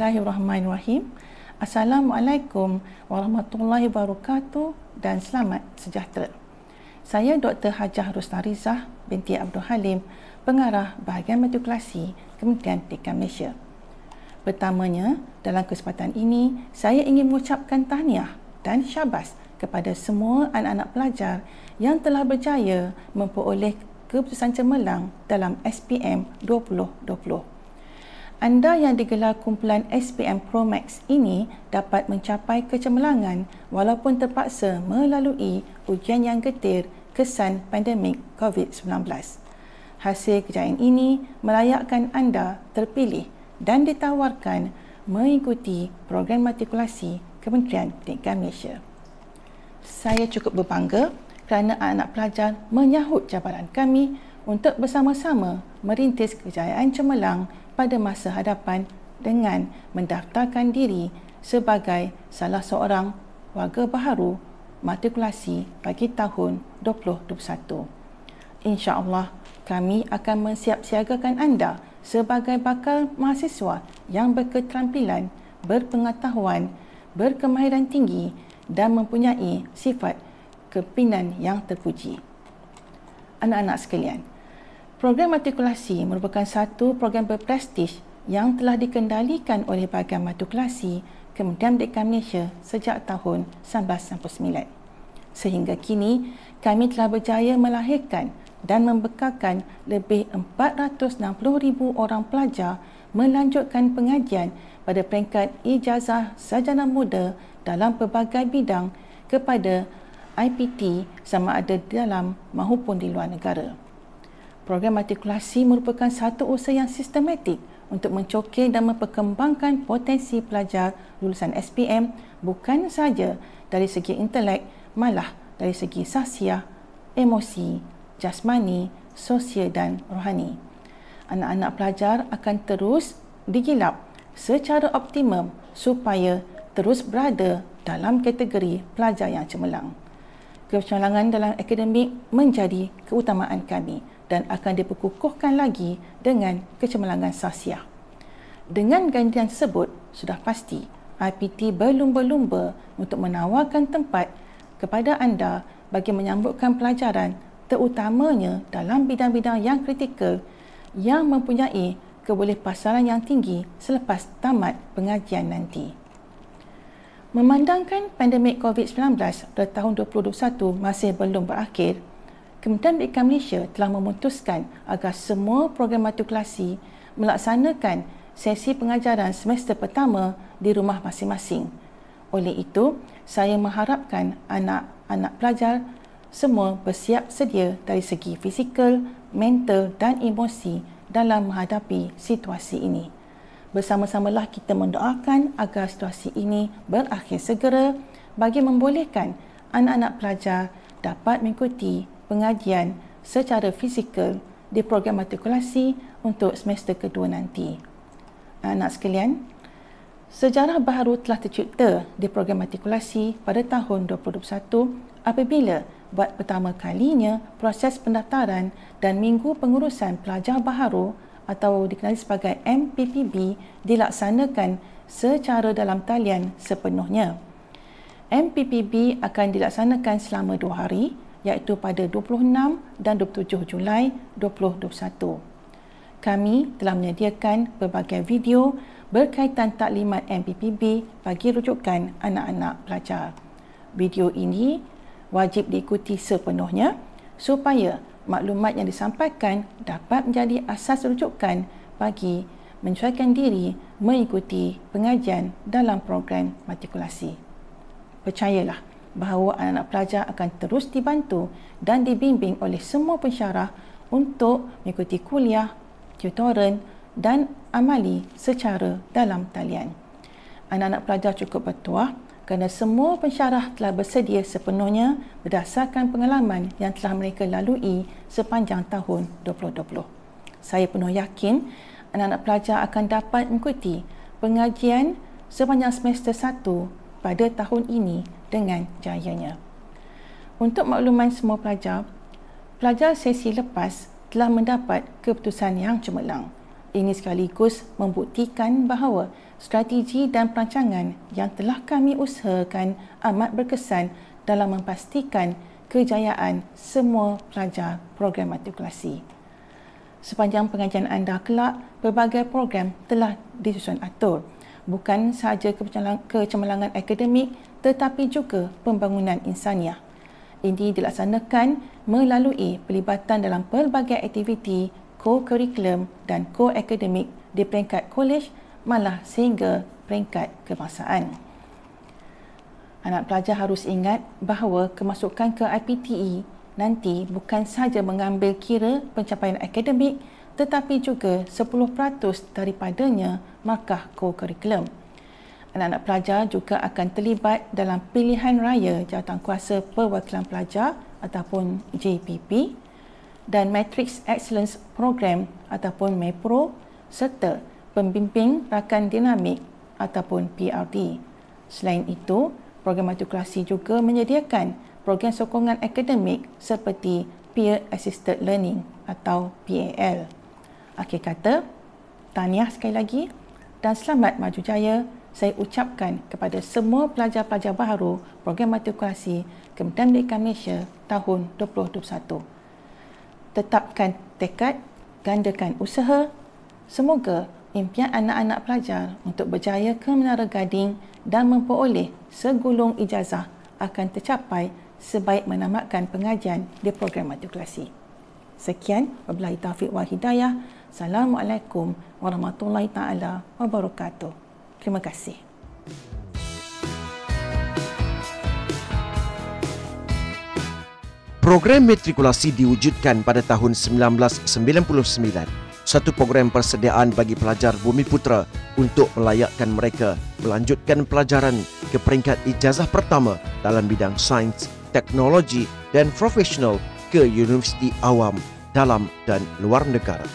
Bismillahirrahmanirrahim. Assalamualaikum warahmatullahi wabarakatuh dan selamat sejahtera. Saya Dr. Hajah Rosnarizah binti Abdul Halim, Pengarah Bahagian Matrikulasi Kementerian Pendidikan Malaysia. Pertamanya, dalam kesempatan ini, saya ingin mengucapkan tahniah dan syabas kepada semua anak-anak pelajar yang telah berjaya memperoleh keputusan cemerlang dalam SPM 2020. Anda yang digelar kumpulan SPM Pro Max ini dapat mencapai kecemerlangan walaupun terpaksa melalui ujian yang getir kesan pandemik COVID-19. Hasil kejayaan ini melayakkan anda terpilih dan ditawarkan mengikuti program matrikulasi Kementerian Pendidikan Malaysia. Saya cukup berbangga kerana anak-anak pelajar menyahut cabaran kami untuk bersama-sama merintis kejayaan cemerlang pada masa hadapan dengan mendaftarkan diri sebagai salah seorang warga baharu matrikulasi bagi tahun 2021. InsyaAllah, kami akan mensiapsiagakan anda sebagai bakal mahasiswa yang berketerampilan, berpengetahuan, berkemahiran tinggi dan mempunyai sifat kepimpinan yang terpuji. Anak-anak sekalian, program matrikulasi merupakan satu program berprestij yang telah dikendalikan oleh Bahagian Matrikulasi Kementerian Pendidikan Malaysia sejak tahun 1999. Sehingga kini, kami telah berjaya melahirkan dan membekalkan lebih 460,000 orang pelajar melanjutkan pengajian pada peringkat ijazah sarjana muda dalam pelbagai bidang kepada IPT sama ada di dalam maupun di luar negara. Program matrikulasi merupakan satu usaha yang sistematik untuk mencokir dan memperkembangkan potensi pelajar lulusan SPM bukan sahaja dari segi intelek, malah dari segi sahsiah, emosi, jasmani, sosial dan rohani. Anak-anak pelajar akan terus digilap secara optimum supaya terus berada dalam kategori pelajar yang cemerlang. Kecemerlangan dalam akademik menjadi keutamaan kami dan akan diperkukuhkan lagi dengan kecemerlangan sahsiah. Dengan gantian tersebut, sudah pasti IPT berlumba-lumba untuk menawarkan tempat kepada anda bagi menyambutkan pelajaran terutamanya dalam bidang-bidang yang kritikal yang mempunyai kebolehpasaran yang tinggi selepas tamat pengajian nanti. Memandangkan pandemik COVID-19 pada tahun 2021 masih belum berakhir, Kementerian Pendidikan Malaysia telah memutuskan agar semua program matrikulasi melaksanakan sesi pengajaran semester pertama di rumah masing-masing. Oleh itu, saya mengharapkan anak-anak pelajar semua bersiap sedia dari segi fizikal, mental dan emosi dalam menghadapi situasi ini. Bersama-samalah kita mendoakan agar situasi ini berakhir segera bagi membolehkan anak-anak pelajar dapat mengikuti pengajian secara fizikal di program matrikulasi untuk semester kedua nanti. Anak sekalian, sejarah baharu telah tercipta di program matrikulasi pada tahun 2021 apabila buat pertama kalinya proses pendaftaran dan minggu pengurusan pelajar baharu atau dikenali sebagai MPPB dilaksanakan secara dalam talian sepenuhnya. MPPB akan dilaksanakan selama 2 hari iaitu pada 26 dan 27 Julai 2021. Kami telah menyediakan pelbagai video berkaitan taklimat MPPB bagi rujukan anak-anak pelajar. Video ini wajib diikuti sepenuhnya supaya maklumat yang disampaikan dapat menjadi asas rujukan bagi menyesuaikan diri mengikuti pengajian dalam program matrikulasi. Percayalah bahawa anak-anak pelajar akan terus dibantu dan dibimbing oleh semua pensyarah untuk mengikuti kuliah, tutoran dan amali secara dalam talian. Anak-anak pelajar cukup bertuah kerana semua pensyarah telah bersedia sepenuhnya berdasarkan pengalaman yang telah mereka lalui sepanjang tahun 2020. Saya penuh yakin anak-anak pelajar akan dapat mengikuti pengajian sepanjang semester 1 pada tahun ini dengan jayanya. Untuk makluman semua pelajar, pelajar sesi lepas telah mendapat keputusan yang cemerlang. Ini sekaligus membuktikan bahawa strategi dan perancangan yang telah kami usahakan amat berkesan dalam memastikan kejayaan semua pelajar program matrikulasi. Sepanjang pengajian anda kelak, pelbagai program telah disusun atur. Bukan sahaja kecemerlangan akademik tetapi juga pembangunan insaniah. Ini dilaksanakan melalui pelibatan dalam pelbagai aktiviti co-curriculum dan co-akademik di peringkat kolej malah sehingga peringkat kebangsaan. Anak pelajar harus ingat bahawa kemasukan ke IPTE nanti bukan sahaja mengambil kira pencapaian akademik tetapi juga 10% daripadanya markah co-curriculum. Anak-anak pelajar juga akan terlibat dalam pilihan raya Jawatankuasa Perwakilan Pelajar ataupun JPP dan Matrix Excellence Program ataupun MEPRO serta pembimbing rakan dinamik ataupun PRD. Selain itu, program matrikulasi juga menyediakan program sokongan akademik seperti Peer Assisted Learning atau PAL. Akhir kata, tahniah sekali lagi dan selamat maju jaya saya ucapkan kepada semua pelajar-pelajar baharu program matrikulasi Kementerian Pendidikan Malaysia tahun 2021. Tetapkan tekad, gandakan usaha. Semoga impian anak-anak pelajar untuk berjaya ke Menara Gading dan memperoleh segulung ijazah akan tercapai sebaik menamatkan pengajian di program matrikulasi. Sekian, wabillahi taufiq wal hidayah. Assalamualaikum warahmatullahi taala wabarakatuh. Terima kasih. Program matrikulasi diwujudkan pada tahun 1999, satu program persediaan bagi pelajar Bumiputera untuk melayakkan mereka melanjutkan pelajaran ke peringkat ijazah pertama dalam bidang sains, teknologi dan profesional ke universiti awam dalam dan luar negara.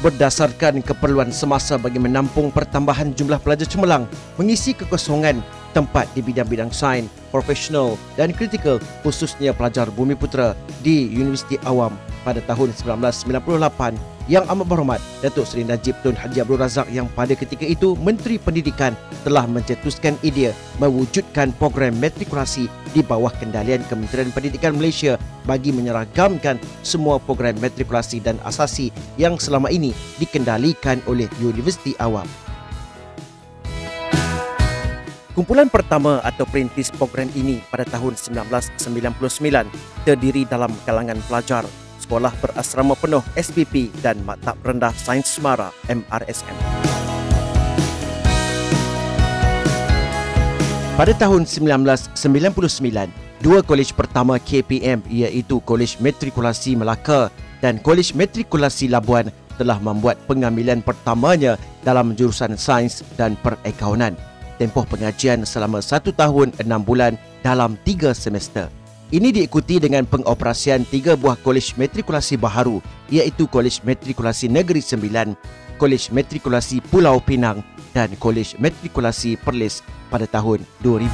Berdasarkan keperluan semasa bagi menampung pertambahan jumlah pelajar cemerlang mengisi kekosongan tempat di bidang-bidang sains, profesional dan kritikal khususnya pelajar Bumiputera di Universiti Awam pada tahun 1998 yang amat berhormat Datuk Seri Najib Tun Haji Abdul Razak yang pada ketika itu Menteri Pendidikan telah mencetuskan idea mewujudkan program matrikulasi di bawah kendalian Kementerian Pendidikan Malaysia bagi menyeragamkan semua program matrikulasi dan asasi yang selama ini dikendalikan oleh Universiti Awam. Kumpulan pertama atau perintis program ini pada tahun 1999 terdiri dalam kalangan pelajar Sekolah Berasrama Penuh SPP dan Maktab Rendah Sains Semara MRSM. Pada tahun 1999, dua kolej pertama KPM iaitu Kolej Matrikulasi Melaka dan Kolej Matrikulasi Labuan telah membuat pengambilan pertamanya dalam jurusan Sains dan Perakaunan. Tempoh pengajian selama 1 tahun 6 bulan dalam 3 semester. Ini diikuti dengan pengoperasian 3 buah kolej matrikulasi baharu iaitu Kolej Matrikulasi Negeri Sembilan, Kolej Matrikulasi Pulau Pinang dan Kolej Matrikulasi Perlis pada tahun 2000.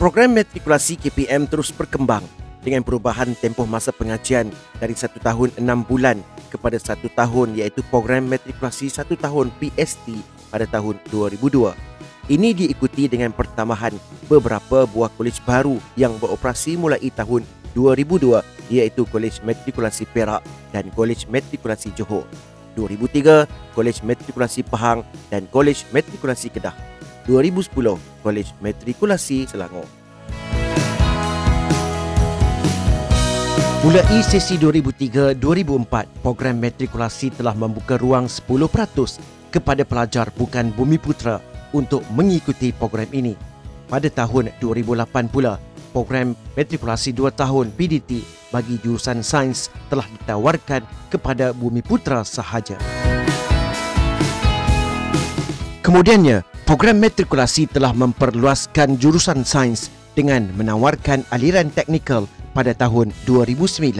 Program matrikulasi KPM terus berkembang dengan perubahan tempoh masa pengajian dari 1 tahun 6 bulan kepada 1 tahun iaitu program matrikulasi 1 tahun PST pada tahun 2002. Ini diikuti dengan pertambahan beberapa buah kolej baru yang beroperasi mulai tahun 2002 iaitu Kolej Matrikulasi Perak dan Kolej Matrikulasi Johor. 2003, Kolej Matrikulasi Pahang dan Kolej Matrikulasi Kedah. 2010, Kolej Matrikulasi Selangor. Mulai sesi 2003-2004, program matrikulasi telah membuka ruang 10% kepada pelajar bukan Bumiputera untuk mengikuti program ini. Pada tahun 2008 pula, program matrikulasi 2 tahun PDT bagi jurusan sains telah ditawarkan kepada Bumiputera sahaja. Kemudiannya, program matrikulasi telah memperluaskan jurusan sains dengan menawarkan aliran teknikal pada tahun 2009.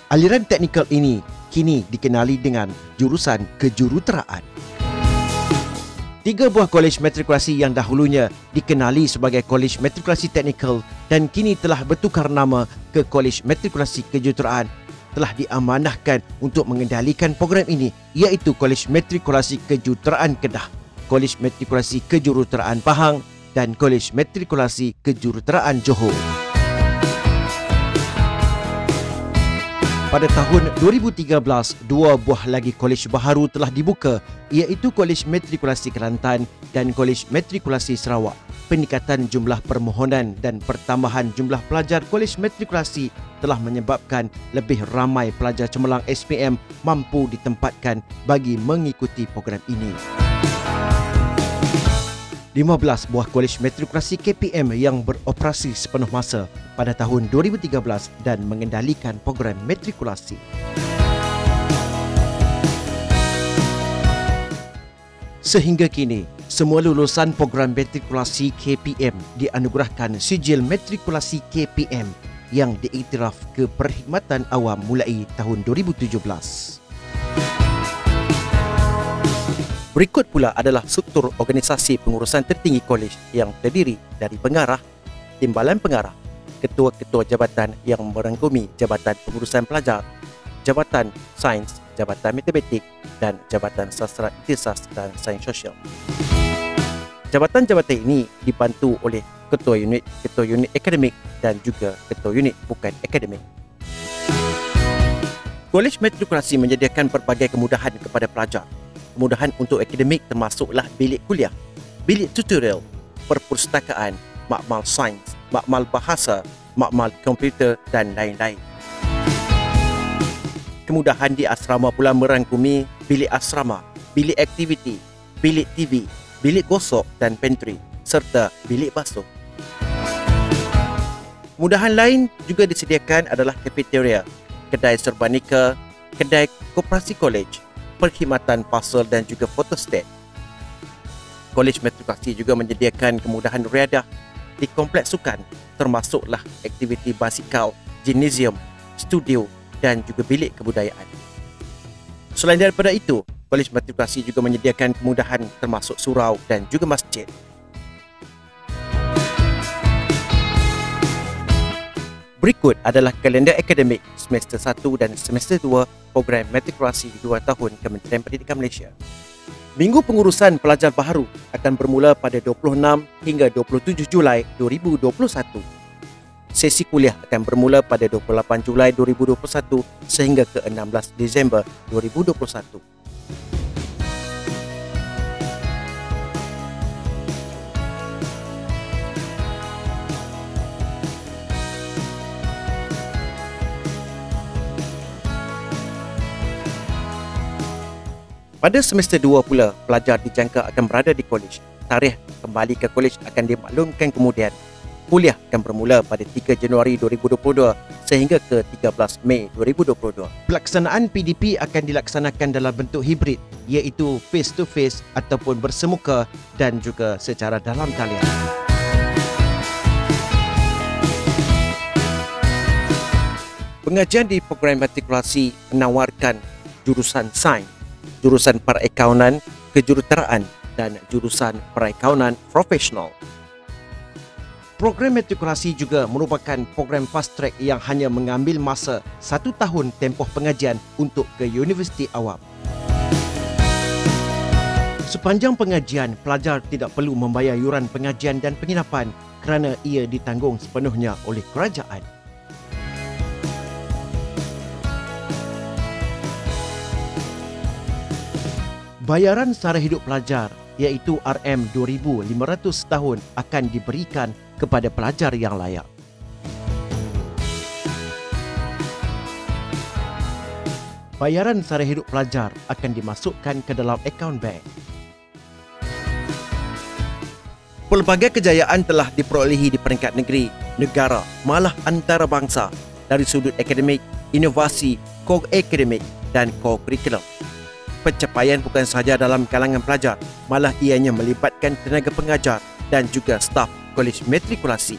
Aliran teknikal ini kini dikenali dengan jurusan kejuruteraan. 3 buah kolej matrikulasi yang dahulunya dikenali sebagai Kolej Matrikulasi Teknikal dan kini telah bertukar nama ke Kolej Matrikulasi Kejuruteraan telah diamanahkan untuk mengendalikan program ini, iaitu Kolej Matrikulasi Kejuruteraan Kedah, Kolej Matrikulasi Kejuruteraan Pahang dan Kolej Matrikulasi Kejuruteraan Johor. Pada tahun 2013, 2 buah lagi kolej baharu telah dibuka, iaitu Kolej Matrikulasi Kelantan dan Kolej Matrikulasi Sarawak. Peningkatan jumlah permohonan dan pertambahan jumlah pelajar Kolej Matrikulasi telah menyebabkan lebih ramai pelajar cemerlang SPM mampu ditempatkan bagi mengikuti program ini. 15 buah kolej matrikulasi KPM yang beroperasi sepenuh masa pada tahun 2013 dan mengendalikan program matrikulasi. Sehingga kini, semua lulusan program matrikulasi KPM dianugerahkan sijil matrikulasi KPM yang diiktiraf ke Perkhidmatan Awam mulai tahun 2017. Berikut pula adalah struktur organisasi pengurusan tertinggi kolej yang terdiri dari pengarah, timbalan pengarah, ketua-ketua jabatan yang merangkumi Jabatan Pengurusan Pelajar, Jabatan Sains, Jabatan Matematik dan Jabatan Sastra Ikhtisas dan Sains Sosial. Jabatan-jabatan ini dibantu oleh ketua unit akademik dan juga ketua unit bukan akademik. Kolej matrikulasi menyediakan pelbagai kemudahan kepada pelajar. Kemudahan untuk akademik termasuklah bilik kuliah, bilik tutorial, perpustakaan, makmal sains, makmal bahasa, makmal komputer dan lain-lain. Kemudahan di asrama pula merangkumi bilik asrama, bilik aktiviti, bilik TV, bilik gosok dan pantry, serta bilik basuh. Kemudahan lain juga disediakan adalah kafeteria, kedai serbanika, kedai koperasi kolej, perkhidmatan parcel dan juga fotostat. Kolej matrikulasi juga menyediakan kemudahan riadah di kompleks sukan, termasuklah aktiviti basikal, gimnasium, studio dan juga bilik kebudayaan. Selain daripada itu, kolej matrikulasi juga menyediakan kemudahan termasuk surau dan juga masjid. Berikut adalah kalender akademik semester 1 dan semester 2 program matrikulasi 2 tahun Kementerian Pendidikan Malaysia. Minggu pengurusan pelajar baharu akan bermula pada 26 hingga 27 Julai 2021. Sesi kuliah akan bermula pada 28 Julai 2021 sehingga ke 16 Disember 2021. Pada semester 2 pula, pelajar dijangka akan berada di kolej. Tarikh kembali ke kolej akan dimaklumkan kemudian. Kuliah akan bermula pada 3 Januari 2022 sehingga ke 13 Mei 2022. Pelaksanaan PDP akan dilaksanakan dalam bentuk hibrid, iaitu face to face ataupun bersemuka dan juga secara dalam talian. Pengajian di program matrikulasi menawarkan jurusan sains, jurusan perakaunan, kejuruteraan dan jurusan perakaunan profesional. Program matrikulasi juga merupakan program fast track yang hanya mengambil masa 1 tahun tempoh pengajian untuk ke universiti awam. Sepanjang pengajian, pelajar tidak perlu membayar yuran pengajian dan penginapan kerana ia ditanggung sepenuhnya oleh kerajaan. Bayaran sara hidup pelajar iaitu RM2,500 tahun akan diberikan kepada pelajar yang layak. Bayaran sara hidup pelajar akan dimasukkan ke dalam akaun bank. Pelbagai kejayaan telah diperolehi di peringkat negeri, negara, malah antarabangsa dari sudut akademik, inovasi, core akademik dan core curriculum. Pencapaian bukan sahaja dalam kalangan pelajar, malah ianya melibatkan tenaga pengajar dan juga staf kolej matrikulasi.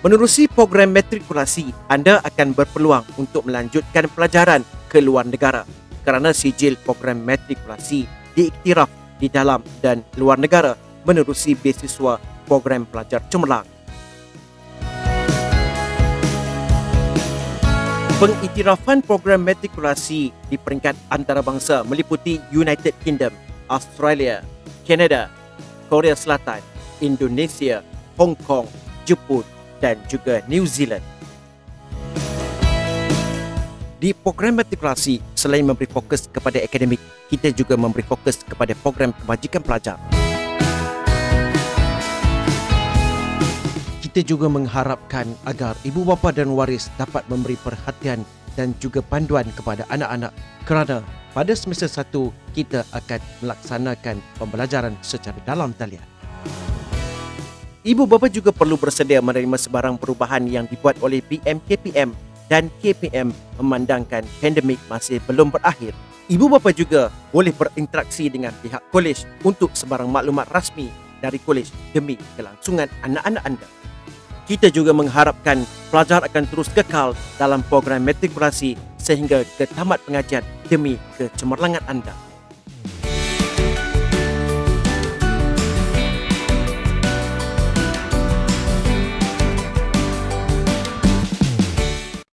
Menerusi program matrikulasi, anda akan berpeluang untuk melanjutkan pelajaran ke luar negara kerana sijil program matrikulasi diiktiraf di dalam dan luar negara menerusi beasiswa program pelajar cemerlang. Pengiktirafan program matrikulasi di peringkat antarabangsa meliputi United Kingdom, Australia, Kanada, Korea Selatan, Indonesia, Hong Kong, Jepun dan juga New Zealand. Di program matrikulasi, selain memberi fokus kepada akademik, kita juga memberi fokus kepada program kebajikan pelajar. Kita juga mengharapkan agar ibu bapa dan waris dapat memberi perhatian dan juga panduan kepada anak-anak kerana pada semester 1 kita akan melaksanakan pembelajaran secara dalam talian. Ibu bapa juga perlu bersedia menerima sebarang perubahan yang dibuat oleh PMKPM dan KPM memandangkan pandemik masih belum berakhir. Ibu bapa juga boleh berinteraksi dengan pihak kolej untuk sebarang maklumat rasmi dari kolej demi kelangsungan anak-anak anda. Kita juga mengharapkan pelajar akan terus kekal dalam program matrikulasi sehingga ke tamat pengajian demi kecemerlangan anda.